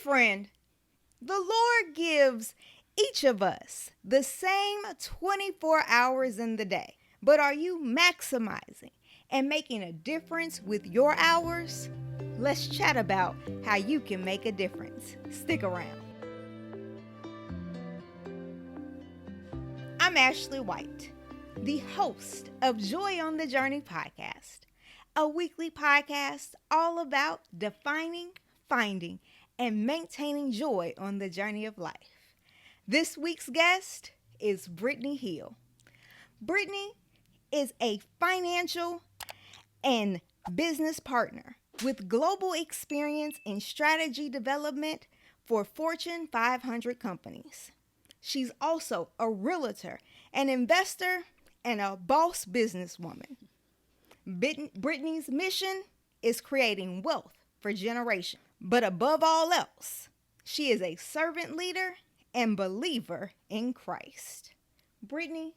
friend, the Lord gives each of us the same 24 hours in the day. But are you maximizing and making a difference with your hours? Let's chat about how you can make a difference. Stick around. I'm Ashley White, the host of Joy on the Journey podcast, a weekly podcast all about defining, finding, and maintaining joy on the journey of life. This week's guest is Brittany Hill. Brittany is a financial and business partner with global experience in strategy development for Fortune 500 companies. She's also a realtor, an investor, and a boss businesswoman. Brittany's mission is creating wealth for generations. But above all else, she is a servant leader and believer in Christ. Brittany,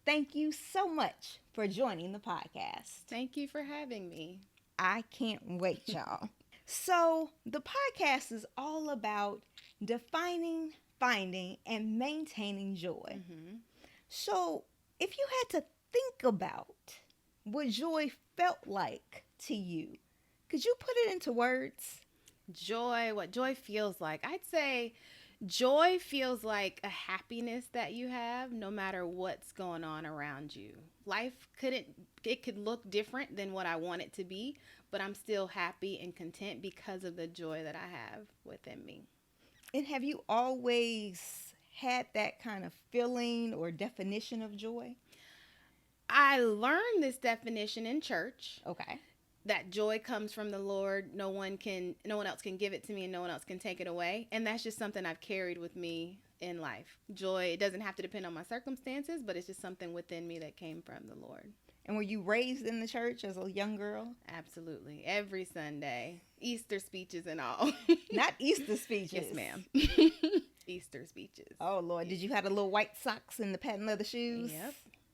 thank you so much for joining the podcast. Thank you for having me. I can't wait, y'all. So, the podcast is all about defining, finding, and maintaining joy. So, if you had to think about what joy felt like to you, could you put it into words? Joy, what joy feels like. I'd say joy feels like a happiness that you have no matter what's going on around you. Life could look different than what I want it to be, but I'm still happy and content because of the joy that I have within me. And have you always had that kind of feeling or definition of joy? I learned this definition in church. Okay. That joy comes from the Lord. No one else can give it to me, and no one else can take it away. And that's just something I've carried with me in life. Joy, it doesn't have to depend on my circumstances, but it's just something within me that came from the Lord. And were you raised in the church as a young girl? Absolutely. Every Sunday. Easter speeches and all. Not Easter speeches. Yes, ma'am. Easter speeches. Oh, Lord. Did you have the little white socks and the patent leather shoes? Yep.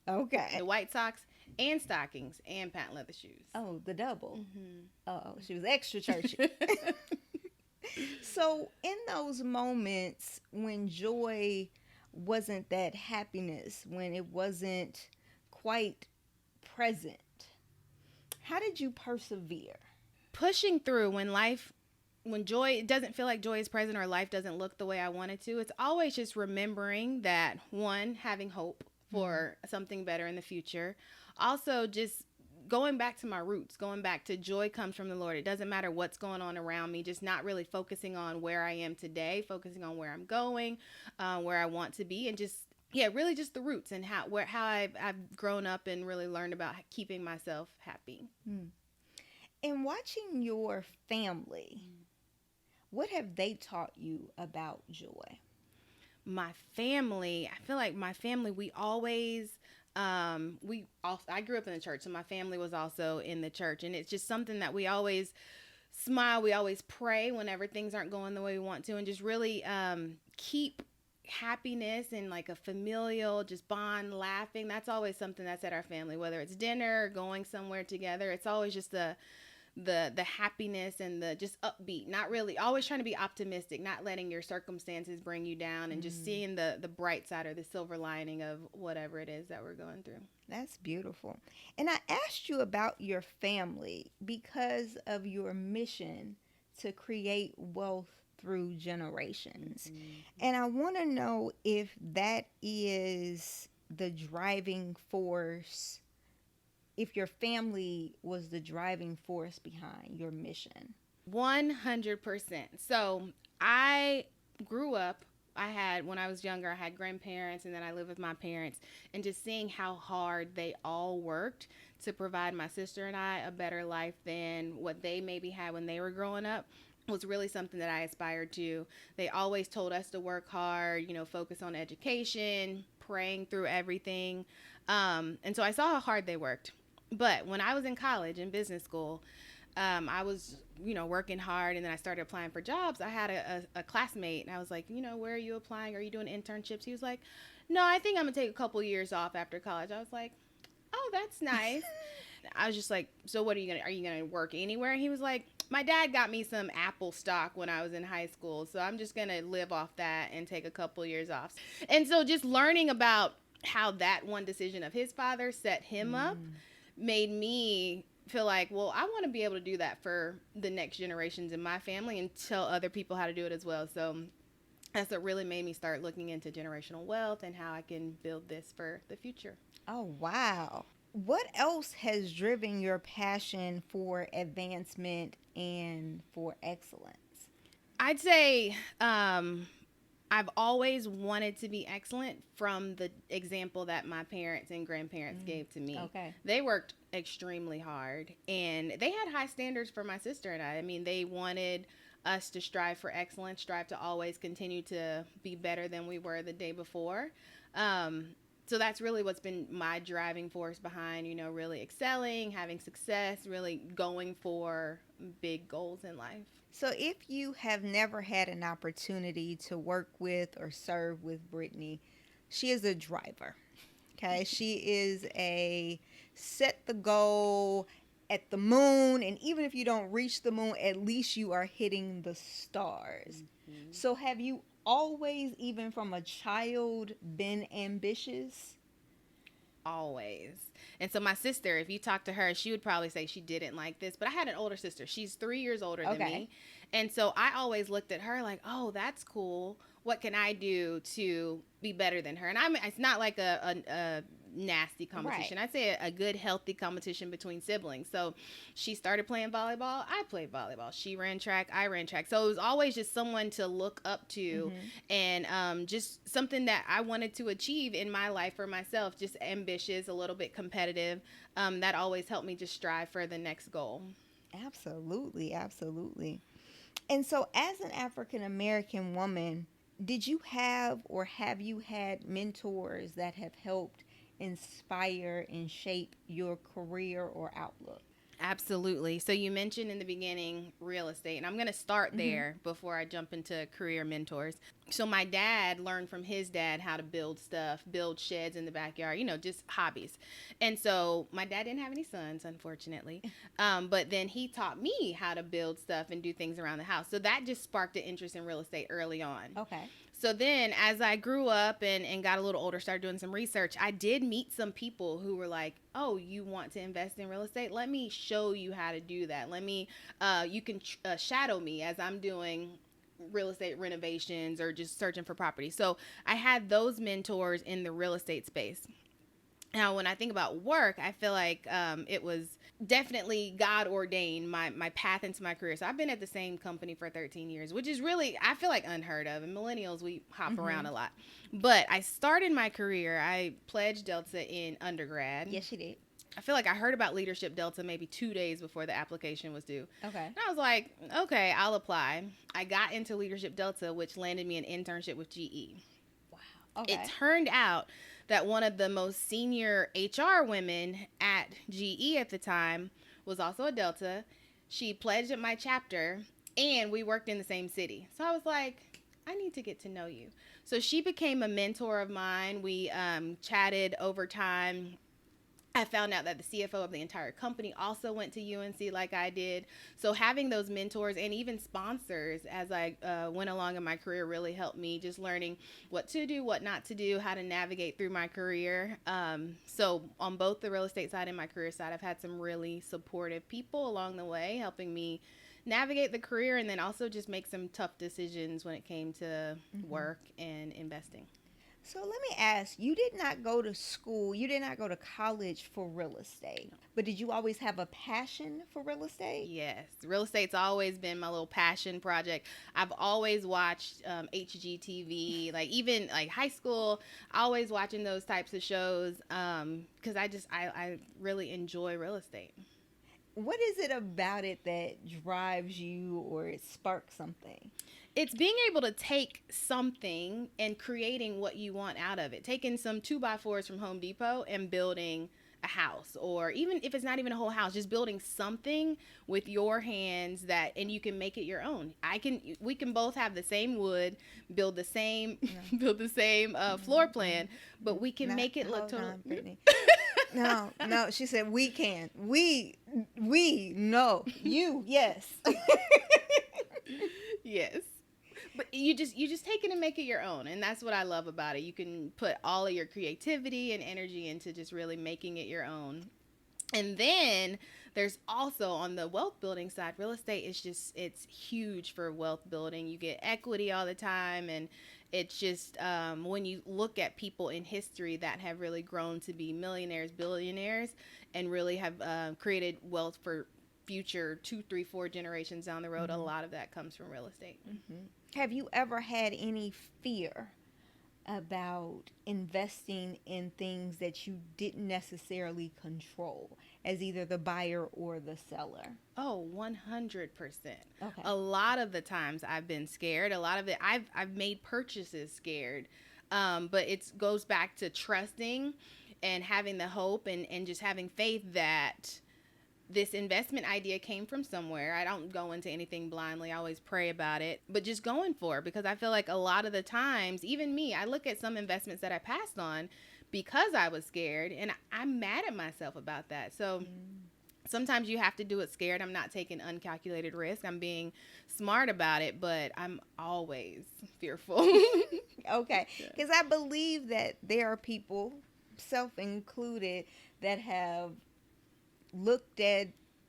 Okay. The white socks and stockings and patent leather shoes. Oh, the double. Mm-hmm. Oh, she was extra churchy. So, in those moments when joy wasn't that happiness, when it wasn't quite present, how did you persevere? Pushing through when joy, it doesn't feel like joy is present or life doesn't look the way I want it to. It's always just remembering that, one, having hope for something better in the future. Also, just going back to my roots, going back to joy comes from the Lord. It doesn't matter what's going on around me, just not really focusing on where I am today, focusing on where I'm going, where I want to be, and just, really just the roots and how I've grown up and really learned about keeping myself happy. In watching your family, what have they taught you about joy? My family, I feel like my family, we always, I grew up in the church, so my family was also in the church, and it's just something that we always smile, we always pray whenever things aren't going the way we want to, and just really keep happiness and like a familial just bond, laughing. That's always something that's at our family, whether it's dinner or going somewhere together. It's always just the happiness and the just upbeat, not really always trying to be optimistic, not letting your circumstances bring you down, and just seeing the bright side or the silver lining of whatever it is that we're going through. That's beautiful. And I asked you about your family because of your mission to create wealth through generations. And I want to know if that is the driving force, if your family was the driving force behind your mission. 100%. So I grew up, when I was younger, I had grandparents, and then I lived with my parents, and just seeing how hard they all worked to provide my sister and I a better life than what they maybe had when they were growing up was really something that I aspired to. They always told us to work hard, focus on education, praying through everything. And so I saw how hard they worked. But when I was in college, in business school, I was, working hard, and then I started applying for jobs. I had a classmate, and I was like, where are you applying? Are you doing internships? He was like, no, I think I'm going to take a couple years off after college. I was like, oh, that's nice. I was just like, so what are you going to work anywhere? And he was like, my dad got me some Apple stock when I was in high school, so I'm just going to live off that and take a couple years off. And so just learning about how that one decision of his father set him up made me feel like, well, I want to be able to do that for the next generations in my family and tell other people how to do it as well. So that's what really made me start looking into generational wealth and how I can build this for the future. Oh, wow. What else has driven your passion for advancement and for excellence? I'd say I've always wanted to be excellent from the example that my parents and grandparents gave to me. Okay. They worked extremely hard, and they had high standards for my sister and I. I mean, they wanted us to strive for excellence, strive to always continue to be better than we were the day before. So that's really what's been my driving force behind, really excelling, having success, really going for big goals in life. So, if you have never had an opportunity to work with or serve with Brittany, she is a driver. Okay. She is a set the goal at the moon. And even if you don't reach the moon, at least you are hitting the stars. Mm-hmm. So, have you always, even from a child, been ambitious? Always. And so my sister, if you talk to her, she would probably say she didn't like this, but I had an older sister. She's 3 years older than me. And so I always looked at her like, oh, that's cool. What can I do to be better than her? And it's not like a nasty competition. Right. I'd say a good, healthy competition between siblings. So she started playing volleyball. I played volleyball. She ran track. I ran track. So it was always just someone to look up to, and just something that I wanted to achieve in my life for myself. Just ambitious, a little bit competitive. That always helped me just strive for the next goal. Absolutely. Absolutely. And so as an African American woman, did you have or have you had mentors that have helped inspire and shape your career or outlook? Absolutely. So you mentioned in the beginning real estate, and I'm going to start there before I jump into career mentors. So my dad learned from his dad how to build stuff, build sheds in the backyard, just hobbies. And so my dad didn't have any sons, unfortunately, but then he taught me how to build stuff and do things around the house. So that just sparked an interest in real estate early on. Okay. So then as I grew up and got a little older, started doing some research, I did meet some people who were like, oh, you want to invest in real estate? Let me show you how to do that. You can shadow me as I'm doing real estate renovations or just searching for property. So I had those mentors in the real estate space. Now, when I think about work, I feel like it was definitely God ordained my path into my career. So I've been at the same company for 13 years, which is really, I feel like, unheard of. And millennials, we hop around a lot. But I started my career, I pledged Delta in undergrad. Yes, you did. I feel like I heard about Leadership Delta maybe 2 days before the application was due. Okay. And I was like, okay, I'll apply. I got into Leadership Delta, which landed me an internship with GE. Wow. Okay. It turned out that one of the most senior HR women at GE at the time was also a Delta. She pledged at my chapter, and we worked in the same city. So I was like, I need to get to know you. So she became a mentor of mine. We chatted over time. I found out that the CFO of the entire company also went to UNC like I did. So having those mentors and even sponsors as I went along in my career really helped me, just learning what to do, what not to do, how to navigate through my career. So on both the real estate side and my career side, I've had some really supportive people along the way helping me navigate the career and then also just make some tough decisions when it came to work and investing. So let me ask, you did not go to school, you did not go to college for real estate, but did you always have a passion for real estate? Yes. Real estate's always been my little passion project. I've always watched HGTV, even high school, always watching those types of shows because I really enjoy real estate. What is it about it that drives you or it sparks something? It's being able to take something and creating what you want out of it. Taking some 2x4s from Home Depot and building a house, or even if it's not even a whole house, just building something with your hands and you can make it your own. We can both have the same wood, build the same floor plan, but we can make it look totally. No, no. She said we can. No. You, yes. Yes. But you just take it and make it your own, and that's what I love about it. You can put all of your creativity and energy into just really making it your own. And then there's also on the wealth building side, real estate is just, it's huge for wealth building. You get equity all the time. And it's just, when you look at people in history that have really grown to be millionaires, billionaires, and really have created wealth for future 2, 3, 4 generations down the road, a lot of that comes from real estate. Have you ever had any fear about investing in things that you didn't necessarily control as either the buyer or the seller? Oh, 100%. Okay. A lot of the times I've been scared. A lot of it, I've made purchases scared. But it goes back to trusting and having the hope and just having faith that this investment idea came from somewhere. I don't go into anything blindly. I always pray about it, but just going for it, because I feel like a lot of the times, even me, I look at some investments that I passed on because I was scared, and I'm mad at myself about that. So sometimes you have to do it scared. I'm not taking uncalculated risk. I'm being smart about it, but I'm always fearful. Okay. Because I believe that there are people, self included, that have looked at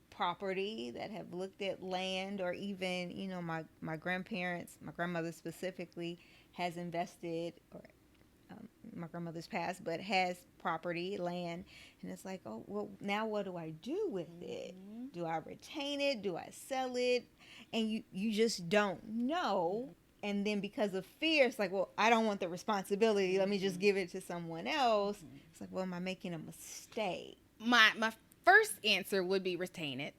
property, that have looked at land, or even, my grandparents, my grandmother specifically, has invested, or my grandmother's passed, but has property, land, and it's like, oh, well, now what do I do with it? Do I retain it? Do I sell it? And you just don't know. And then because of fear, it's like, well, I don't want the responsibility. Let me just give it to someone else. It's like, well, am I making a mistake? My first answer would be retain it.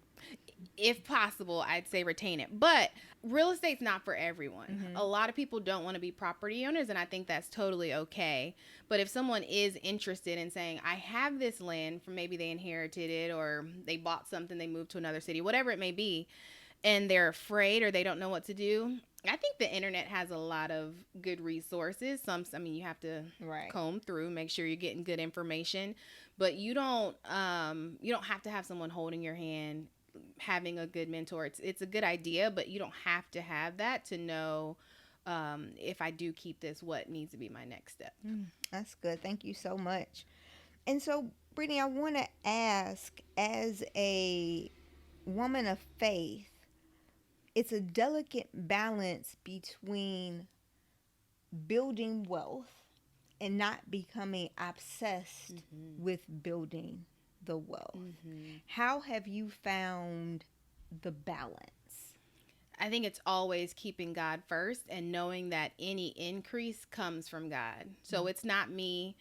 If possible, I'd say retain it. But real estate's not for everyone. A lot of people don't want to be property owners, and I think that's totally okay. But if someone is interested in saying, I have this land, from maybe they inherited it or they bought something, they moved to another city, whatever it may be, and they're afraid or they don't know what to do, I think the internet has a lot of good resources. You have to comb through, make sure you're getting good information, but you don't have to have someone holding your hand, having a good mentor. It's a good idea, but you don't have to have that to know, if I do keep this, what needs to be my next step. That's good. Thank you so much. And so, Brittany, I want to ask, as a woman of faith, it's a delicate balance between building wealth and not becoming obsessed with building the wealth. How have you found the balance? I think it's always keeping God first and knowing that any increase comes from God. So it's not me.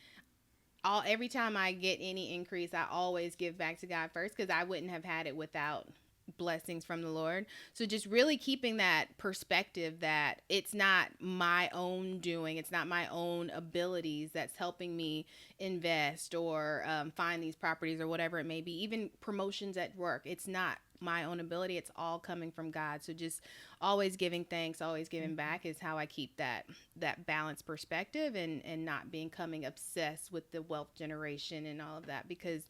Every time I get any increase, I always give back to God first, because I wouldn't have had it without blessings from the Lord. So just really keeping that perspective that it's not my own doing, it's not my own abilities that's helping me invest or find these properties or whatever it may be. Even promotions at work, it's not my own ability, it's all coming from God. So just always giving thanks, always giving back is how I keep that balanced perspective, and not becoming obsessed with the wealth generation and all of that, because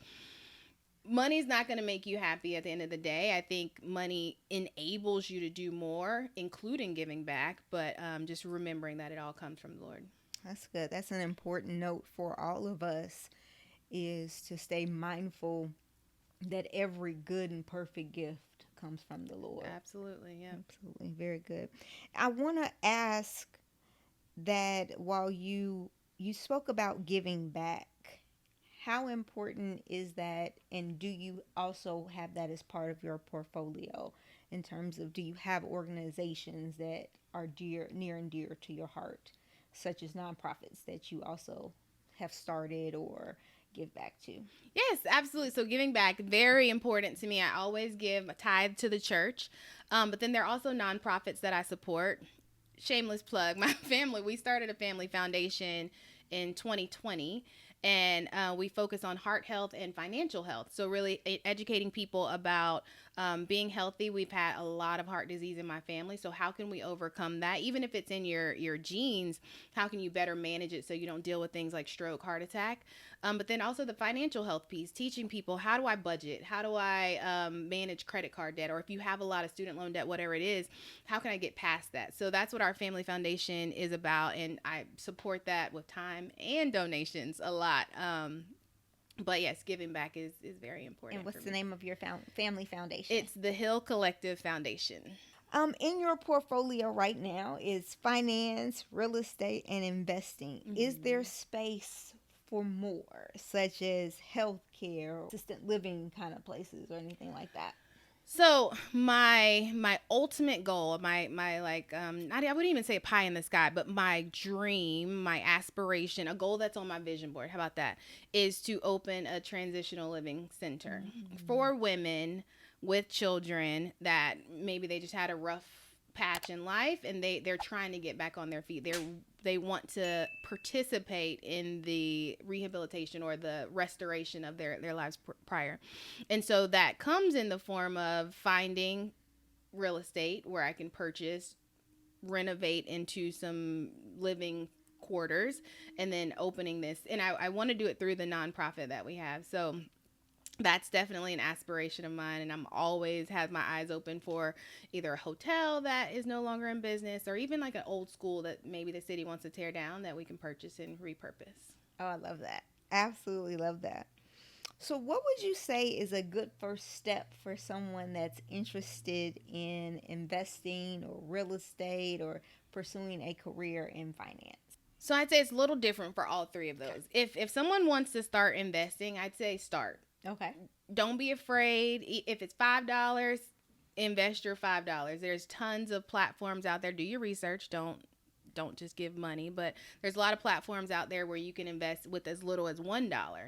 money's not going to make you happy at the end of the day. I think money enables you to do more, including giving back, but just remembering that it all comes from the Lord. That's good. That's an important note for all of us, is to stay mindful that every good and perfect gift comes from the Lord. Absolutely, yeah. Absolutely. Very good. I want to ask that while you spoke about giving back, how important is that, and do you also have that as part of your portfolio, in terms of, do you have organizations that are near and dear to your heart, such as nonprofits that you also have started or give back to? Yes, absolutely. So giving back, very important to me. I always give a tithe to the church, but then there are also nonprofits that I support. Shameless plug, my family, we started a family foundation in 2020, and we focus on heart health and financial health. So really educating people about Being healthy, we've had a lot of heart disease in my family. So how can we overcome that? Even if it's in your genes, how can you better manage it so you don't deal with things like stroke, heart attack? But then also the financial health piece, teaching people, how do I budget? How do I manage credit card debt? Or if you have a lot of student loan debt, whatever it is, how can I get past that? So that's what our family foundation is about. And I support that with time and donations a lot. But yes, giving back is very important. And what's the name of your family foundation? It's the Hill Collective Foundation. In your portfolio right now is finance, real estate, and investing. Mm-hmm. Is there space for more, such as healthcare, assisted living kind of places, or anything like that? So my ultimate goal, my like I wouldn't even say a pie in the sky, but my dream, my aspiration, a goal that's on my vision board, how about that, is to open a transitional living center for women with children that maybe they just had a rough patch in life and they're trying to get back on their feet. They want to participate in the rehabilitation or the restoration of their lives prior. And so that comes in the form of finding real estate where I can purchase, renovate into some living quarters, and then opening this. And I want to do it through the nonprofit that we have. So that's definitely an aspiration of mine, and I'm always have my eyes open for either a hotel that is no longer in business or even like an old school that maybe the city wants to tear down that we can purchase and repurpose. Oh, I love that. Absolutely love that. So what would you say is a good first step for someone that's interested in investing or real estate or pursuing a career in finance? So I'd say it's a little different for all three of those. If someone wants to start investing, I'd say start. Okay. Don't be afraid. If it's $5, invest your $5. There's tons of platforms out there. Do your research. Don't just give money, but there's a lot of platforms out there where you can invest with as little as $1.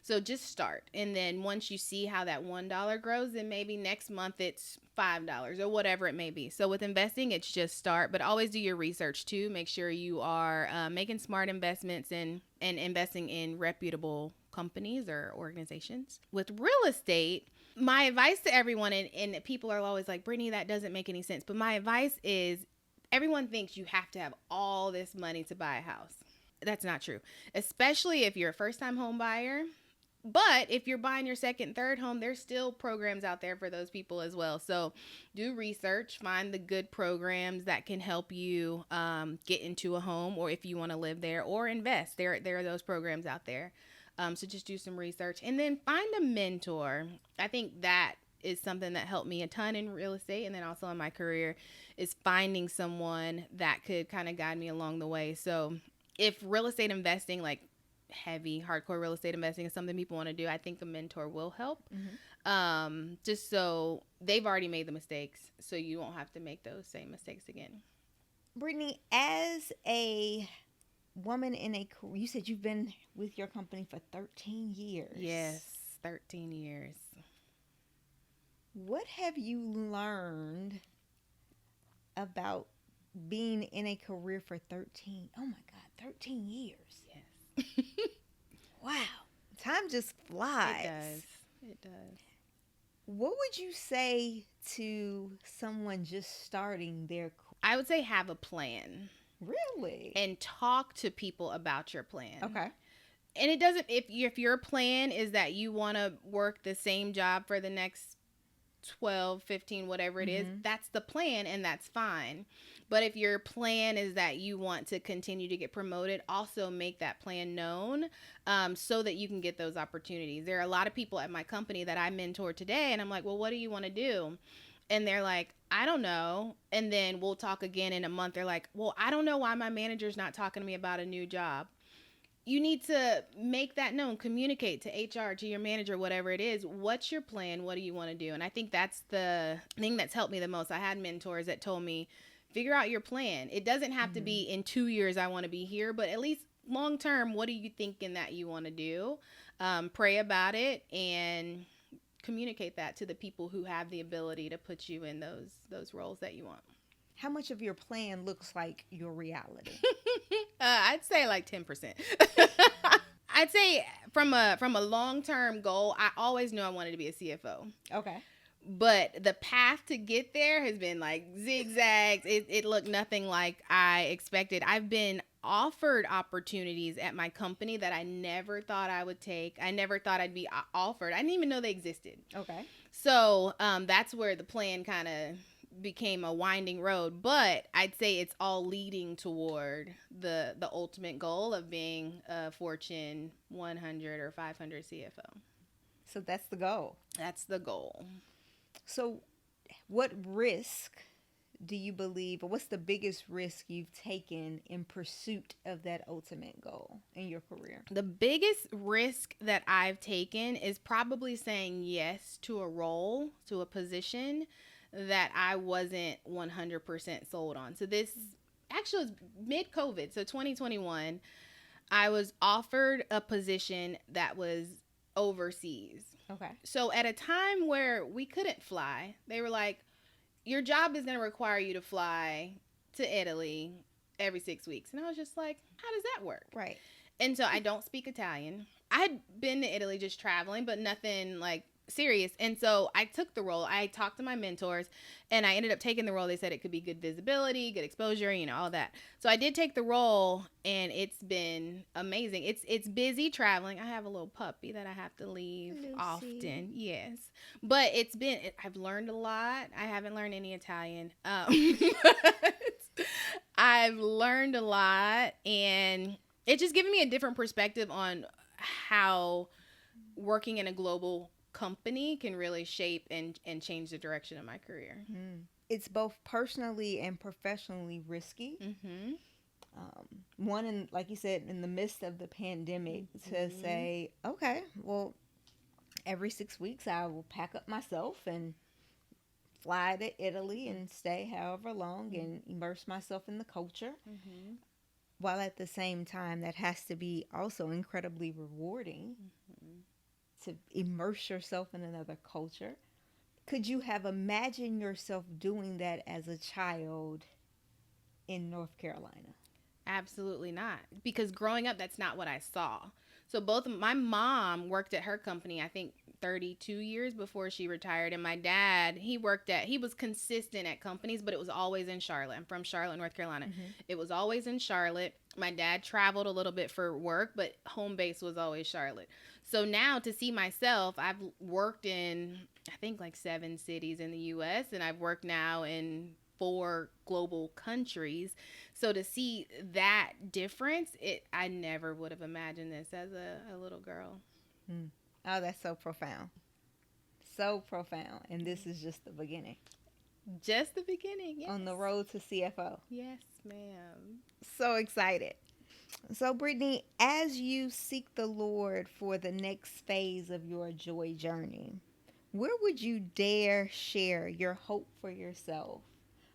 So just start. And then once you see how that $1 grows, then maybe next month it's $5 or whatever it may be. So with investing, it's just start, but always do your research too. Make sure you are making smart investments and investing in reputable companies or organizations. With real estate, my advice to everyone, and people are always like, Brittany, that doesn't make any sense. But my advice is, everyone thinks you have to have all this money to buy a house. That's not true, especially if you're a first-time home buyer. But if you're buying your second, third home, there's still programs out there for those people as well. So do research, find the good programs that can help you get into a home, or if you want to live there or invest. There are those programs out there. So just do some research and then find a mentor. I think that is something that helped me a ton in real estate, and then also in my career, is finding someone that could kind of guide me along the way. So if real estate investing, like heavy hardcore real estate investing, is something people want to do, I think a mentor will help. Just so they've already made the mistakes, so you won't have to make those same mistakes again. Brittany, as a woman in a career, you said you've been with your company for 13 years. Yes, 13 years. What have you learned about being in a career for 13? Oh my God, 13 years. Yes. Wow. Time just flies. It does. What would you say to someone just starting their career? I would say have a plan. Really? And talk to people about your plan. Okay. And it doesn't, if your plan is that you want to work the same job for the next 12, 15, whatever it is, that's the plan, and that's fine. But if your plan is that you want to continue to get promoted, also make that plan known so that you can get those opportunities. There are a lot of people at my company that I mentor today, and I'm like, well, what do you want to do? And they're like, I don't know. And then we'll talk again in a month. They're like, well, I don't know why my manager's not talking to me about a new job. You need to make that known, communicate to HR, to your manager, whatever it is. What's your plan? What do you want to do? And I think that's the thing that's helped me the most. I had mentors that told me, figure out your plan. It doesn't have to be in 2 years I want to be here, but at least long term, what are you thinking that you want to do? Pray about it and communicate that to the people who have the ability to put you in those roles that you want. How much of your plan looks like your reality? I'd say like 10%. I'd say from a long-term goal, I always knew I wanted to be a CFO. Okay. But the path to get there has been like zigzags. It looked nothing like I expected. I've been offered opportunities at my company that I never thought I would take. I never thought I'd be offered. I didn't even know they existed. Okay. So that's where the plan kind of became a winding road. But I'd say it's all leading toward the ultimate goal of being a Fortune 100 or 500 CFO. So that's the goal. That's the goal. So, what risk do you believe, or what's the biggest risk you've taken in pursuit of that ultimate goal in your career? The biggest risk that I've taken is probably saying yes to a role, to a position that I wasn't 100% sold on. So this actually was mid-COVID, so 2021. I was offered a position that was overseas. Okay. So at a time where we couldn't fly, they were like, your job is going to require you to fly to Italy every 6 weeks. And I was just like, how does that work? Right. And so I don't speak Italian. I had been to Italy just traveling, but nothing like serious. And so I took the role. I talked to my mentors and I ended up taking the role. They said it could be good visibility, good exposure, all that. So I did take the role and it's been amazing. It's busy traveling. I have a little puppy that I have to leave Lucy. often. Yes. But I've learned a lot. I haven't learned any Italian. I've learned a lot and it's just given me a different perspective on how working in a global company can really shape and change the direction of my career. It's both personally and professionally risky. Mm-hmm. One, like you said, in the midst of the pandemic, to say, okay, well, every 6 weeks I will pack up myself and fly to Italy and stay however long and immerse myself in the culture. Mm-hmm. While at the same time, that has to be also incredibly rewarding to immerse yourself in another culture. Could you have imagined yourself doing that as a child in North Carolina? Absolutely not. Because growing up, that's not what I saw. So my mom worked at her company, I think 32 years before she retired. And my dad, he was consistent at companies, but it was always in Charlotte. I'm from Charlotte, North Carolina. Mm-hmm. It was always in Charlotte. My dad traveled a little bit for work, but home base was always Charlotte. So now to see myself, I've worked in, I think like 7 cities in the U.S. and I've worked now in 4 global countries. So to see that difference, I never would have imagined this as a little girl. Oh, that's so profound. So profound. And this is just the beginning. Just the beginning, yes. On the road to CFO. Yes, ma'am. So excited. So, Brittany, as you seek the Lord for the next phase of your joy journey, where would you dare share your hope for yourself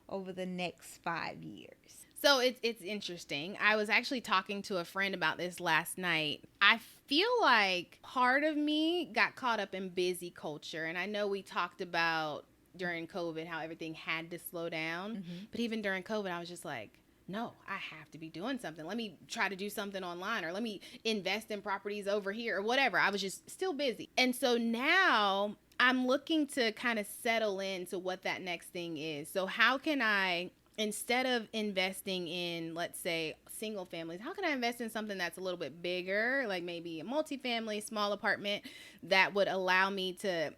over the next 5 years? So it's interesting. I was actually talking to a friend about this last night. I feel like part of me got caught up in busy culture. And I know we talked about during COVID how everything had to slow down. Mm-hmm. But even during COVID, I was just like, no, I have to be doing something. Let me try to do something online, or let me invest in properties over here, or whatever. I was just still busy. And so now I'm looking to kind of settle into what that next thing is. So how can I, instead of investing in, let's say, single families, how can I invest in something that's a little bit bigger, like maybe a multifamily, small apartment that would allow me to,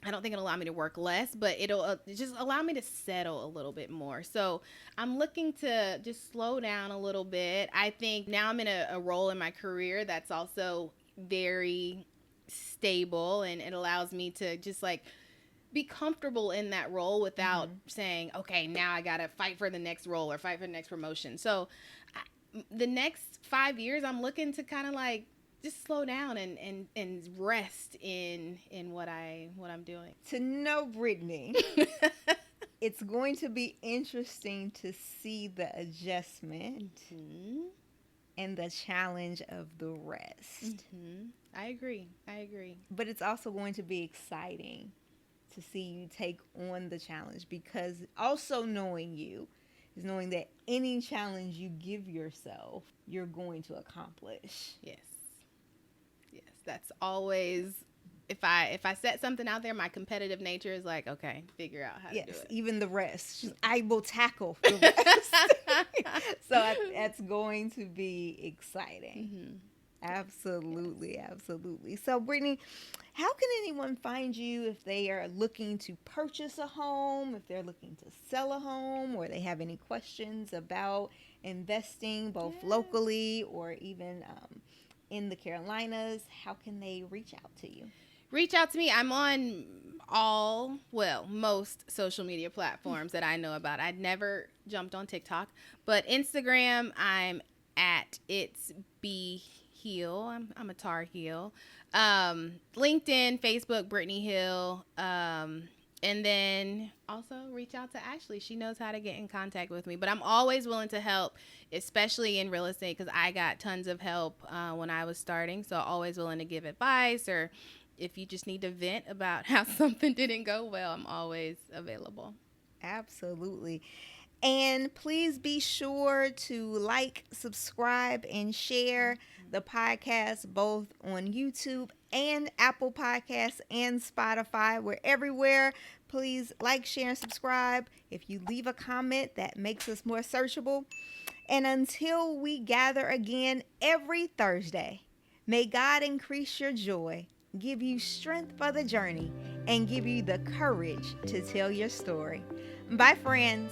I don't think it'll allow me to work less, but it'll just allow me to settle a little bit more. So I'm looking to just slow down a little bit. I think now I'm in a role in my career that's also very stable, and it allows me to just like be comfortable in that role without saying, okay, now I got to fight for the next role or fight for the next promotion. So the next 5 years, I'm looking to kind of like just slow down and rest in what I'm doing. To know Brittany, it's going to be interesting to see the adjustment and the challenge of the rest. I agree. But it's also going to be exciting to see you take on the challenge, because also knowing you is knowing that any challenge you give yourself, you're going to accomplish. Yes, that's always if I set something out there, my competitive nature is like, okay, figure out how to do Yes, it. even the rest. I will tackle the rest. So that's going to be exciting. Mm-hmm. Absolutely, absolutely. So, Brittany, how can anyone find you if they are looking to purchase a home, if they're looking to sell a home, or they have any questions about investing both Yeah. locally or even in the Carolinas? How can they reach out to you? Reach out to me. I'm on most social media platforms that I know about. I'd never jumped on TikTok, but Instagram, I'm at it's B Heel. I'm a Tar Heel. LinkedIn, Facebook, Brittany Hill. And then also reach out to Ashley. She knows how to get in contact with me. But I'm always willing to help, especially in real estate, because I got tons of help when I was starting. So always willing to give advice, or if you just need to vent about how something didn't go well, I'm always available. Absolutely. And please be sure to like, subscribe, and share the podcast both on YouTube and Apple Podcasts and Spotify. We're everywhere. Please like, share, and subscribe. If you leave a comment, that makes us more searchable. And until we gather again every Thursday, may God increase your joy, give you strength for the journey, and give you the courage to tell your story. Bye, friends.